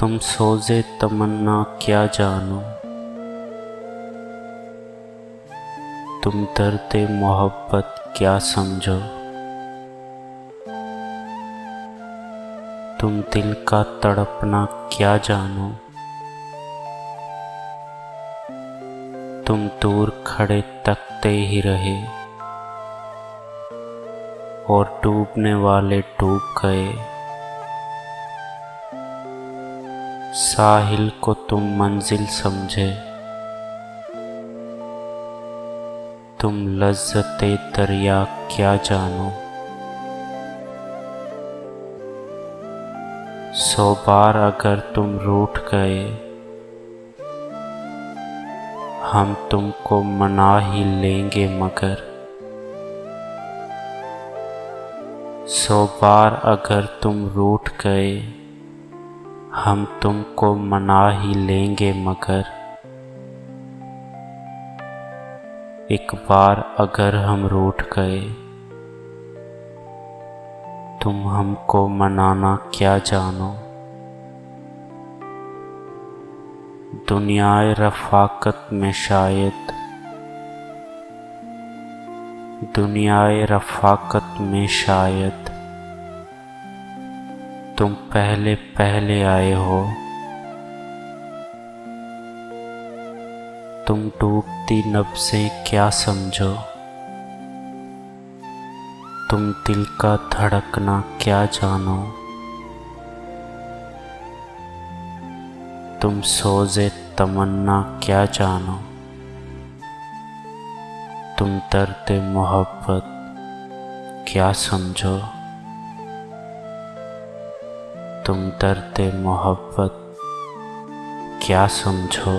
तुम सोज़े तमन्ना क्या जानो, तुम दर्द मोहब्बत क्या समझो। तुम दिल का तड़पना क्या जानो, तुम दूर खड़े तकते ही रहे और डूबने वाले डूब गए। साहिल को तुम मंजिल समझे, तुम लज्जते दरिया क्या जानो। 100 बार अगर तुम रूठ गए, हम तुमको मना ही लेंगे मगर। 100 बार अगर तुम रूठ गए, हम तुमको मना ही लेंगे मगर। एक बार अगर हम रूठ गए, तुम हमको मनाना क्या जानो। दुनियाए रफ़ाक़त में शायद, दुनियाए रफ़ाक़त में शायद तुम पहले पहले आए हो। तुम डूबती नब्ज़ें क्या समझो, तुम दिल का धड़कना क्या जानो। तुम सोज़े तमन्ना क्या जानो, तुम दर्द मोहब्बत क्या समझो। तुम दर्द मोहब्बत क्या समझो।